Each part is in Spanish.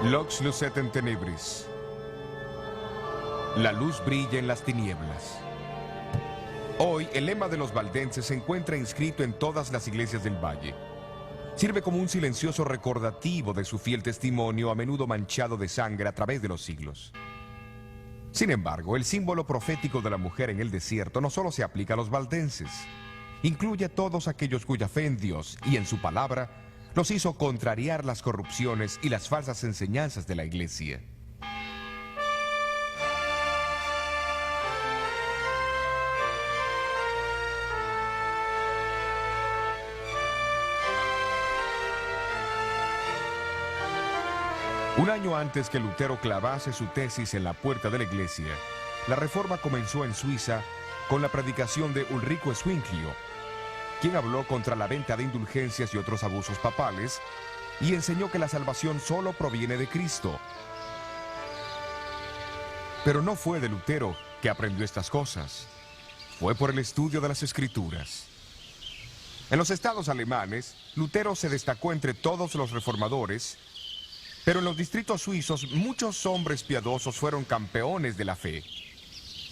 Lux lucet in tenebris. La luz brilla en las tinieblas. Hoy, el lema de los valdenses se encuentra inscrito en todas las iglesias del valle. Sirve como un silencioso recordativo de su fiel testimonio, a menudo manchado de sangre a través de los siglos. Sin embargo, el símbolo profético de la mujer en el desierto no solo se aplica a los valdenses, incluye a todos aquellos cuya fe en Dios y en su palabra los hizo contrariar las corrupciones y las falsas enseñanzas de la iglesia. Un año antes que Lutero clavase su tesis en la puerta de la iglesia, la reforma comenzó en Suiza con la predicación de Ulrico Zwinglio, quien habló contra la venta de indulgencias y otros abusos papales y enseñó que la salvación solo proviene de Cristo. Pero no fue de Lutero que aprendió estas cosas, fue por el estudio de las Escrituras. En los estados alemanes, Lutero se destacó entre todos los reformadores, pero en los distritos suizos muchos hombres piadosos fueron campeones de la fe.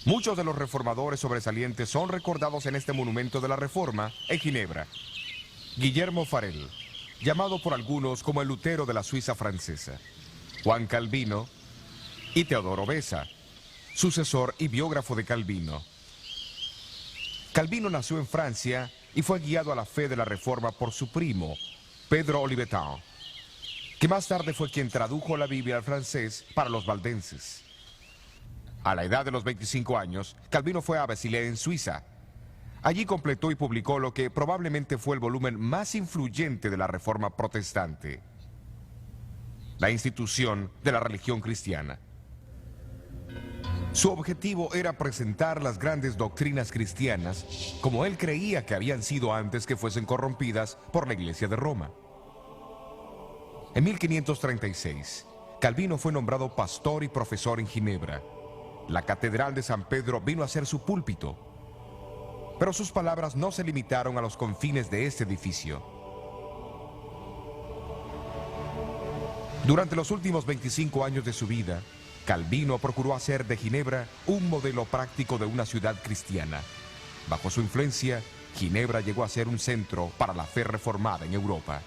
Muchos de los reformadores sobresalientes son recordados en este monumento de la Reforma en Ginebra. Guillermo Farel, llamado por algunos como el Lutero de la Suiza francesa. Juan Calvino y Teodoro Beza, sucesor y biógrafo de Calvino. Calvino nació en Francia y fue guiado a la fe de la Reforma por su primo, Pedro Olivetan, que más tarde fue quien tradujo la Biblia al francés para los valdenses. A la edad de los 25 años, Calvino fue a Basilea en Suiza. Allí completó y publicó lo que probablemente fue el volumen más influyente de la Reforma protestante, la institución de la religión cristiana. Su objetivo era presentar las grandes doctrinas cristianas como él creía que habían sido antes que fuesen corrompidas por la Iglesia de Roma. En 1536, Calvino fue nombrado pastor y profesor en Ginebra. La Catedral de San Pedro vino a ser su púlpito. Pero sus palabras no se limitaron a los confines de este edificio. Durante los últimos 25 años de su vida, Calvino procuró hacer de Ginebra un modelo práctico de una ciudad cristiana. Bajo su influencia, Ginebra llegó a ser un centro para la fe reformada en Europa.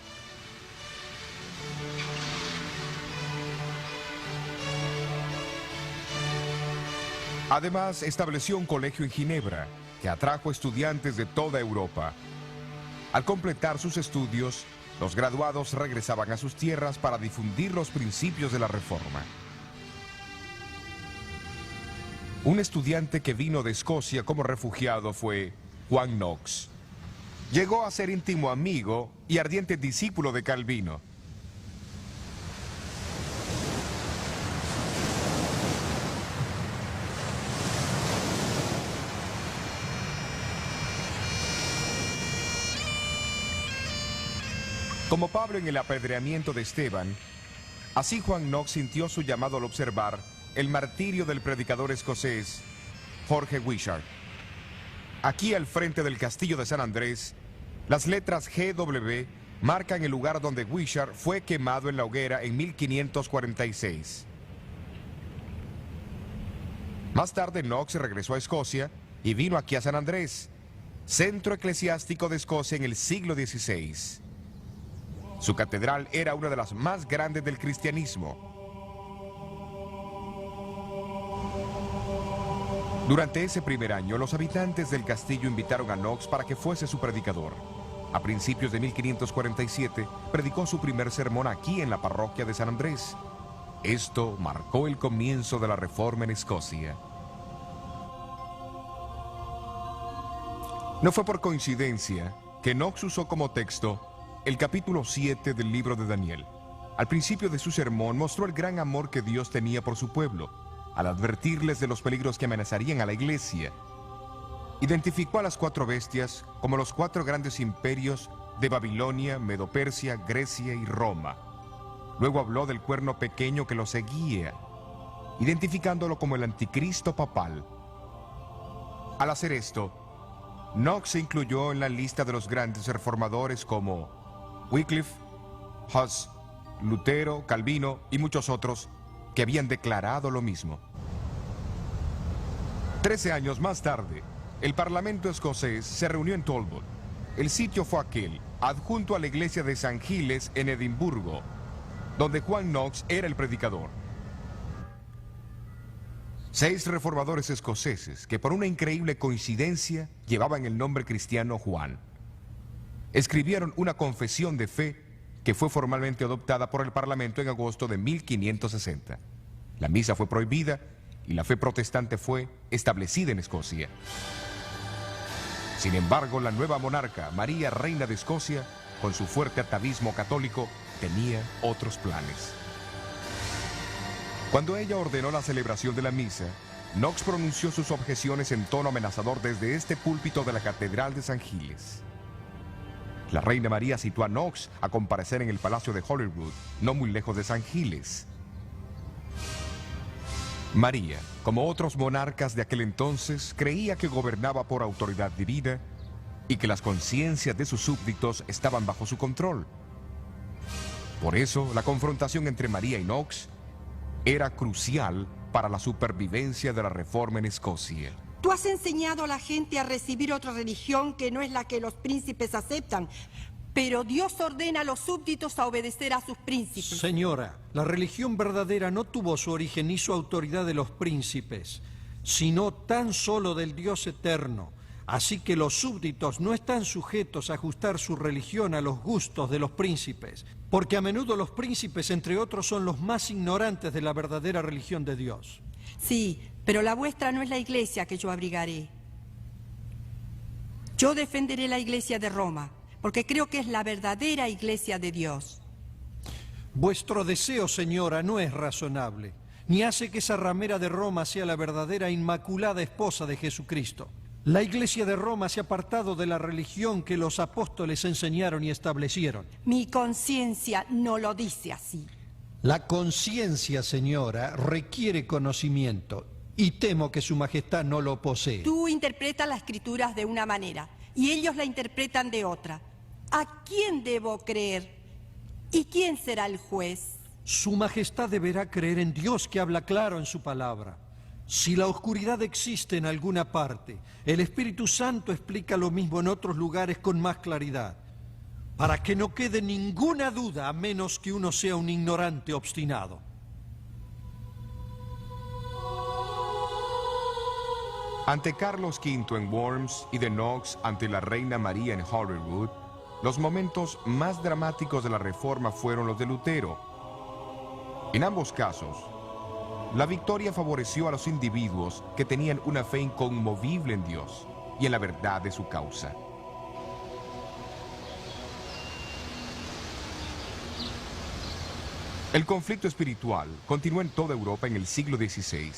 Además, estableció un colegio en Ginebra que atrajo estudiantes de toda Europa. Al completar sus estudios, los graduados regresaban a sus tierras para difundir los principios de la Reforma. Un estudiante que vino de Escocia como refugiado fue Juan Knox. Llegó a ser íntimo amigo y ardiente discípulo de Calvino. Como Pablo en el apedreamiento de Esteban, así Juan Knox sintió su llamado al observar el martirio del predicador escocés Jorge Wishart. Aquí al frente del castillo de San Andrés, las letras GW marcan el lugar donde Wishart fue quemado en la hoguera en 1546. Más tarde Knox regresó a Escocia y vino aquí a San Andrés, centro eclesiástico de Escocia en el siglo XVI. Su catedral era una de las más grandes del cristianismo. Durante ese primer año, los habitantes del castillo invitaron a Knox para que fuese su predicador. A principios de 1547, predicó su primer sermón aquí en la parroquia de San Andrés. Esto marcó el comienzo de la Reforma en Escocia. No fue por coincidencia que Knox usó como texto el capítulo 7 del libro de Daniel. Al principio de su sermón mostró el gran amor que Dios tenía por su pueblo, al advertirles de los peligros que amenazarían a la iglesia. Identificó a las 4 bestias como los 4 grandes imperios de Babilonia, Medo-Persia, Grecia y Roma. Luego habló del cuerno pequeño que lo seguía, identificándolo como el anticristo papal. Al hacer esto, Knox se incluyó en la lista de los grandes reformadores como Wycliffe, Huss, Lutero, Calvino y muchos otros que habían declarado lo mismo. 13 años más tarde, el Parlamento escocés se reunió en Talbot. El sitio fue aquel, adjunto a la iglesia de San Giles en Edimburgo, donde Juan Knox era el predicador. 6 reformadores escoceses que por una increíble coincidencia llevaban el nombre cristiano Juan, escribieron una confesión de fe que fue formalmente adoptada por el Parlamento en agosto de 1560. La misa fue prohibida y la fe protestante fue establecida en Escocia. Sin embargo, la nueva monarca, María, reina de Escocia, con su fuerte atavismo católico, tenía otros planes. Cuando ella ordenó la celebración de la misa, Knox pronunció sus objeciones en tono amenazador desde este púlpito de la Catedral de San Giles. La reina María citó a Knox a comparecer en el Palacio de Holyrood, no muy lejos de San Giles. María, como otros monarcas de aquel entonces, creía que gobernaba por autoridad divina y que las conciencias de sus súbditos estaban bajo su control. Por eso, la confrontación entre María y Knox era crucial para la supervivencia de la reforma en Escocia. Tú has enseñado a la gente a recibir otra religión que no es la que los príncipes aceptan, pero Dios ordena a los súbditos a obedecer a sus príncipes. Señora, la religión verdadera no tuvo su origen ni su autoridad de los príncipes, sino tan solo del Dios eterno. Así que los súbditos no están sujetos a ajustar su religión a los gustos de los príncipes, porque a menudo los príncipes, entre otros, son los más ignorantes de la verdadera religión de Dios. Sí, pero la vuestra no es la iglesia que yo abrigaré. Yo defenderé la iglesia de Roma, porque creo que es la verdadera iglesia de Dios. Vuestro deseo, señora, no es razonable, ni hace que esa ramera de Roma sea la verdadera inmaculada esposa de Jesucristo. La iglesia de Roma se ha apartado de la religión que los apóstoles enseñaron y establecieron. Mi conciencia no lo dice así. La conciencia, señora, requiere conocimiento, y temo que su majestad no lo posee. Tú interpretas las escrituras de una manera, y ellos la interpretan de otra. ¿A quién debo creer? ¿Y quién será el juez? Su majestad deberá creer en Dios, que habla claro en su palabra. Si la oscuridad existe en alguna parte, el Espíritu Santo explica lo mismo en otros lugares con más claridad, para que no quede ninguna duda, a menos que uno sea un ignorante obstinado. Ante Carlos V en Worms y de Knox ante la reina María en Holyrood, los momentos más dramáticos de la reforma fueron los de Lutero. En ambos casos, la victoria favoreció a los individuos que tenían una fe inconmovible en Dios y en la verdad de su causa. El conflicto espiritual continuó en toda Europa en el siglo XVI.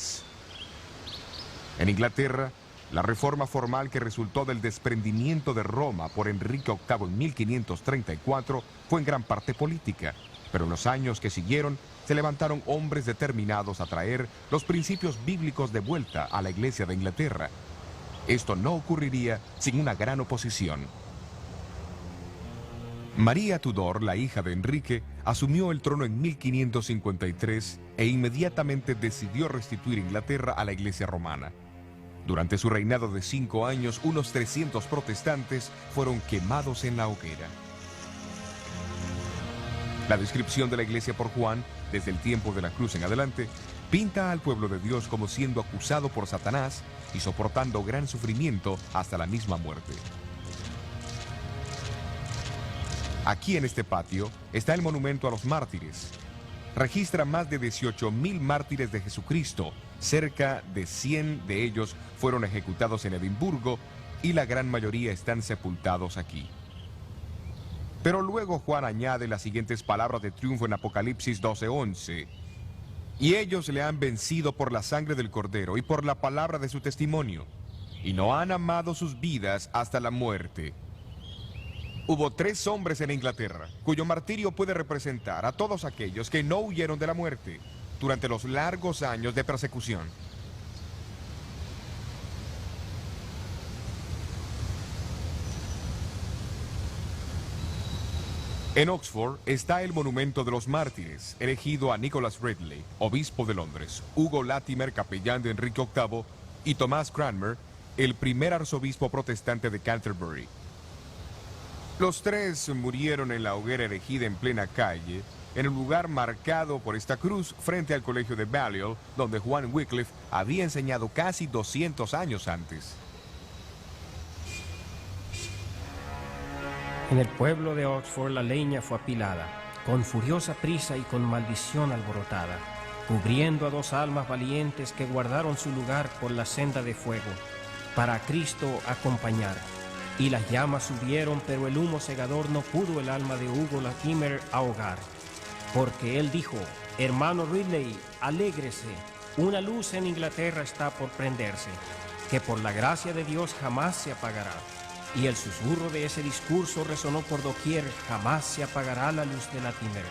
En Inglaterra, la reforma formal que resultó del desprendimiento de Roma por Enrique VIII en 1534 fue en gran parte política, pero en los años que siguieron se levantaron hombres determinados a traer los principios bíblicos de vuelta a la Iglesia de Inglaterra. Esto no ocurriría sin una gran oposición. María Tudor, la hija de Enrique, asumió el trono en 1553 e inmediatamente decidió restituir Inglaterra a la Iglesia romana. Durante su reinado de 5 años, unos 300 protestantes fueron quemados en la hoguera. La descripción de la Iglesia por Juan, desde el tiempo de la cruz en adelante, pinta al pueblo de Dios como siendo acusado por Satanás y soportando gran sufrimiento hasta la misma muerte. Aquí en este patio está el monumento a los mártires. Registra más de 18.000 mártires de Jesucristo. Cerca de 100 de ellos fueron ejecutados en Edimburgo y la gran mayoría están sepultados aquí. Pero luego Juan añade las siguientes palabras de triunfo en Apocalipsis 12:11. Y ellos le han vencido por la sangre del Cordero y por la palabra de su testimonio, y no han amado sus vidas hasta la muerte. Hubo 3 hombres en Inglaterra, cuyo martirio puede representar a todos aquellos que no huyeron de la muerte durante los largos años de persecución. En Oxford está el monumento de los mártires, erigido a Nicholas Ridley, obispo de Londres, Hugo Latimer, capellán de Enrique VIII, y Thomas Cranmer, el primer arzobispo protestante de Canterbury. Los tres murieron en la hoguera erigida en plena calle, en el lugar marcado por esta cruz frente al colegio de Balliol, donde Juan Wycliffe había enseñado casi 200 años antes. En el pueblo de Oxford la leña fue apilada, con furiosa prisa y con maldición alborotada, cubriendo a 2 almas valientes que guardaron su lugar por la senda de fuego, para a Cristo acompañar. Y las llamas subieron, pero el humo cegador no pudo el alma de Hugo Latimer ahogar. Porque él dijo: hermano Ridley, alégrese, una luz en Inglaterra está por prenderse, que por la gracia de Dios jamás se apagará. Y el susurro de ese discurso resonó por doquier: jamás se apagará la luz de Latimer,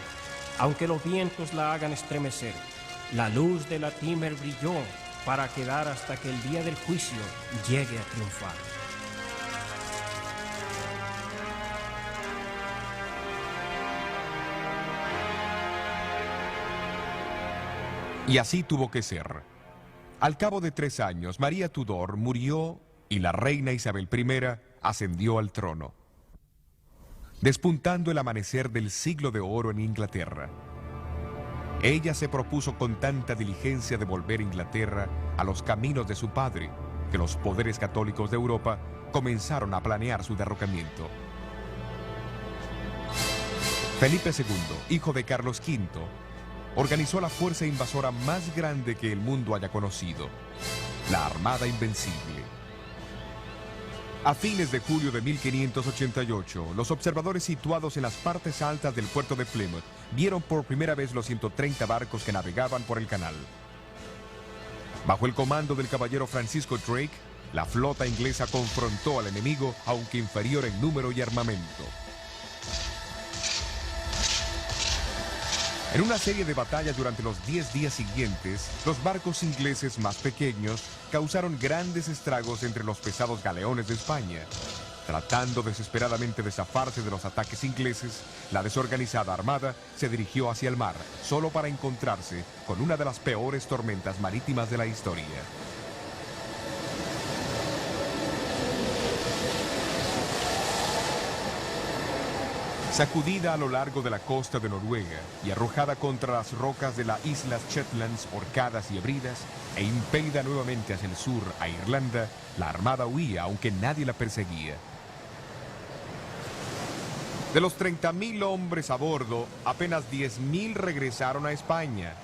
aunque los vientos la hagan estremecer. La luz de Latimer brilló para quedar hasta que el día del juicio llegue a triunfar. Y así tuvo que ser. Al cabo de 3 años, María Tudor murió y la reina Isabel I ascendió al trono, despuntando el amanecer del siglo de oro en Inglaterra. Ella se propuso con tanta diligencia devolver Inglaterra a los caminos de su padre, que los poderes católicos de Europa comenzaron a planear su derrocamiento. Felipe II, hijo de Carlos V, organizó la fuerza invasora más grande que el mundo haya conocido, la Armada Invencible. A fines de julio de 1588, los observadores situados en las partes altas del puerto de Plymouth vieron por primera vez los 130 barcos que navegaban por el canal. Bajo el comando del caballero Francisco Drake, la flota inglesa confrontó al enemigo, aunque inferior en número y armamento. En una serie de batallas durante los 10 días siguientes, los barcos ingleses más pequeños causaron grandes estragos entre los pesados galeones de España. Tratando desesperadamente de zafarse de los ataques ingleses, la desorganizada armada se dirigió hacia el mar, solo para encontrarse con una de las peores tormentas marítimas de la historia. Sacudida a lo largo de la costa de Noruega y arrojada contra las rocas de las islas Shetlands, Orcadas y Hebridas, e impelida nuevamente hacia el sur a Irlanda, la armada huía aunque nadie la perseguía. De los 30.000 hombres a bordo, apenas 10.000 regresaron a España.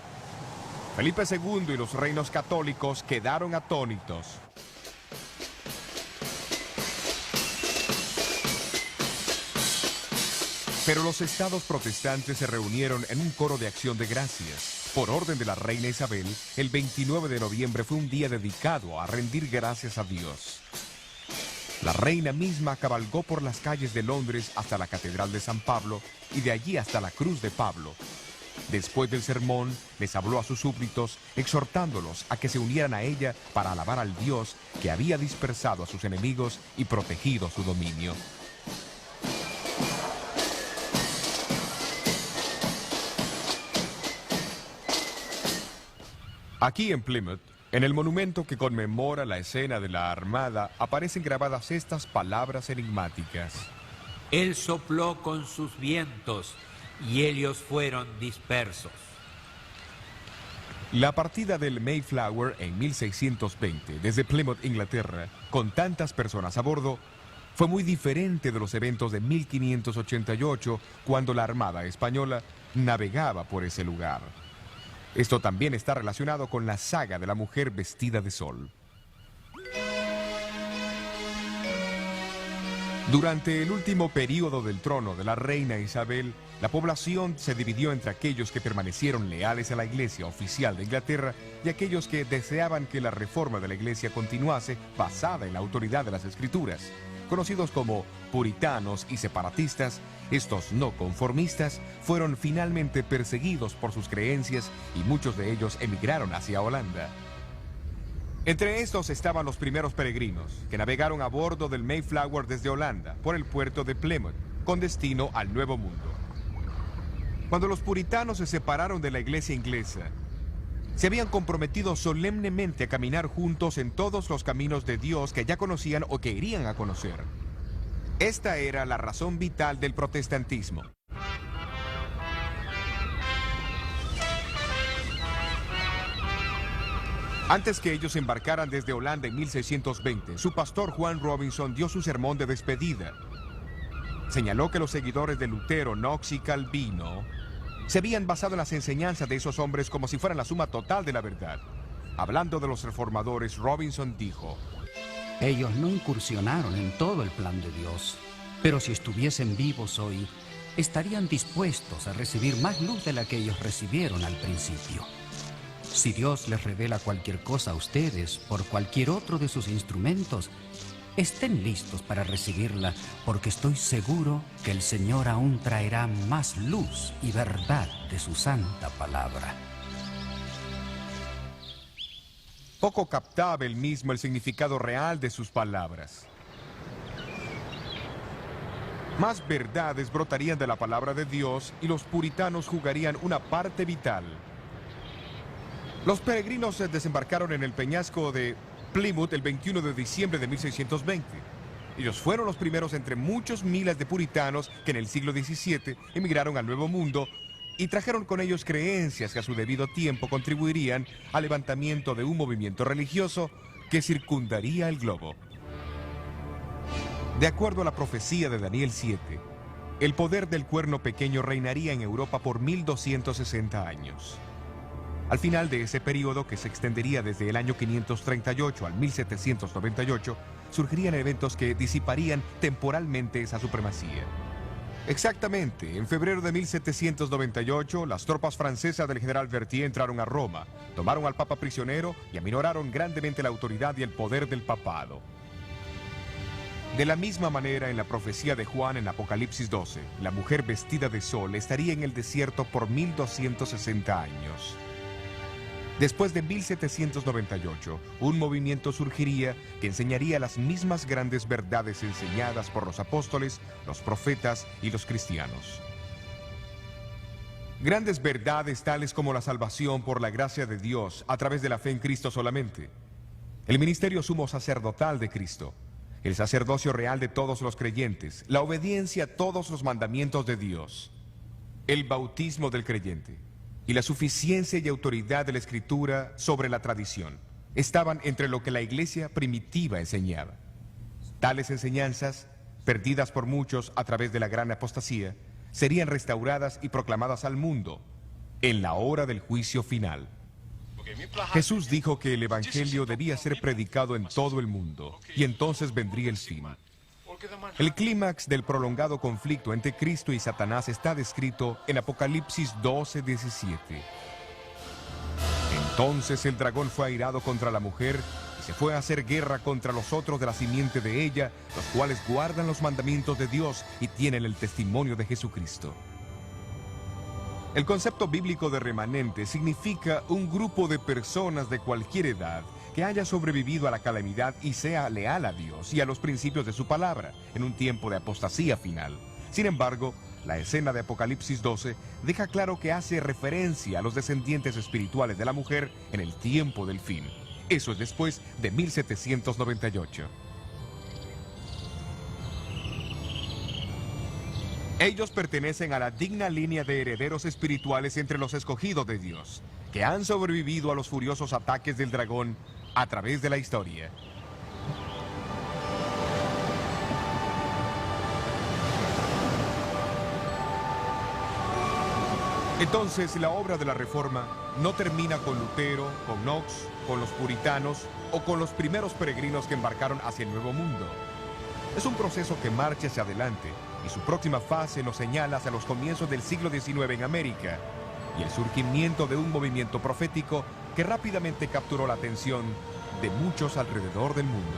Felipe II y los reinos católicos quedaron atónitos. Pero los estados protestantes se reunieron en un coro de acción de gracias. Por orden de la reina Isabel, el 29 de noviembre fue un día dedicado a rendir gracias a Dios. La reina misma cabalgó por las calles de Londres hasta la Catedral de San Pablo y de allí hasta la Cruz de Pablo. Después del sermón, les habló a sus súbditos, exhortándolos a que se unieran a ella para alabar al Dios que había dispersado a sus enemigos y protegido su dominio. Aquí en Plymouth, en el monumento que conmemora la escena de la Armada, aparecen grabadas estas palabras enigmáticas. Él sopló con sus vientos y ellos fueron dispersos. La partida del Mayflower en 1620 desde Plymouth, Inglaterra, con tantas personas a bordo, fue muy diferente de los eventos de 1588, cuando la Armada española navegaba por ese lugar. Esto también está relacionado con la saga de la mujer vestida de sol. Durante el último período del trono de la reina Isabel, la población se dividió entre aquellos que permanecieron leales a la Iglesia oficial de Inglaterra y aquellos que deseaban que la reforma de la Iglesia continuase basada en la autoridad de las Escrituras. Conocidos como puritanos y separatistas, estos no conformistas fueron finalmente perseguidos por sus creencias y muchos de ellos emigraron hacia Holanda. Entre estos estaban los primeros peregrinos, que navegaron a bordo del Mayflower desde Holanda, por el puerto de Plymouth, con destino al Nuevo Mundo. Cuando los puritanos se separaron de la iglesia inglesa, se habían comprometido solemnemente a caminar juntos en todos los caminos de Dios que ya conocían o que irían a conocer. Esta era la razón vital del protestantismo. Antes que ellos embarcaran desde Holanda en 1620, su pastor Juan Robinson dio su sermón de despedida. Señaló que los seguidores de Lutero, Knox y Calvino se habían basado en las enseñanzas de esos hombres como si fueran la suma total de la verdad. Hablando de los reformadores, Robinson dijo: ellos no incursionaron en todo el plan de Dios, pero si estuviesen vivos hoy, estarían dispuestos a recibir más luz de la que ellos recibieron al principio. Si Dios les revela cualquier cosa a ustedes por cualquier otro de sus instrumentos, estén listos para recibirla, porque estoy seguro que el Señor aún traerá más luz y verdad de su santa palabra. Poco captaba él mismo el significado real de sus palabras. Más verdades brotarían de la palabra de Dios y los puritanos jugarían una parte vital. Los peregrinos desembarcaron en el peñasco de Plymouth el 21 de diciembre de 1620. Ellos fueron los primeros entre muchos miles de puritanos que en el siglo XVII emigraron al Nuevo Mundo y trajeron con ellos creencias que a su debido tiempo contribuirían al levantamiento de un movimiento religioso que circundaría el globo. De acuerdo a la profecía de Daniel 7, el poder del cuerno pequeño reinaría en Europa por 1260 años. Al final de ese periodo, que se extendería desde el año 538 al 1798, surgirían eventos que disiparían temporalmente esa supremacía. Exactamente, en febrero de 1798, las tropas francesas del general Berthier entraron a Roma, tomaron al Papa prisionero y aminoraron grandemente la autoridad y el poder del papado. De la misma manera, en la profecía de Juan en Apocalipsis 12, la mujer vestida de sol estaría en el desierto por 1260 años. Después de 1798, un movimiento surgiría que enseñaría las mismas grandes verdades enseñadas por los apóstoles, los profetas y los cristianos. Grandes verdades tales como la salvación por la gracia de Dios a través de la fe en Cristo solamente, el ministerio sumo sacerdotal de Cristo, el sacerdocio real de todos los creyentes, la obediencia a todos los mandamientos de Dios, el bautismo del creyente y la suficiencia y autoridad de la Escritura sobre la tradición estaban entre lo que la iglesia primitiva enseñaba. Tales enseñanzas, perdidas por muchos a través de la gran apostasía, serían restauradas y proclamadas al mundo en la hora del juicio final. Jesús dijo que el Evangelio debía ser predicado en todo el mundo y entonces vendría el fin. El clímax del prolongado conflicto entre Cristo y Satanás está descrito en Apocalipsis 12:17. Entonces el dragón fue airado contra la mujer y se fue a hacer guerra contra los otros de la simiente de ella, los cuales guardan los mandamientos de Dios y tienen el testimonio de Jesucristo. El concepto bíblico de remanente significa un grupo de personas de cualquier edad que haya sobrevivido a la calamidad y sea leal a Dios y a los principios de su palabra en un tiempo de apostasía final. Sin embargo, la escena de Apocalipsis 12 deja claro que hace referencia a los descendientes espirituales de la mujer en el tiempo del fin. Eso es después de 1798. Ellos pertenecen a la digna línea de herederos espirituales entre los escogidos de Dios, que han sobrevivido a los furiosos ataques del dragón a través de la historia. Entonces, la obra de la Reforma no termina con Lutero, con Knox, con los puritanos o con los primeros peregrinos que embarcaron hacia el Nuevo Mundo. Es un proceso que marcha hacia adelante y su próxima fase nos señala hacia los comienzos del siglo XIX en América y el surgimiento de un movimiento profético que rápidamente capturó la atención de muchos alrededor del mundo.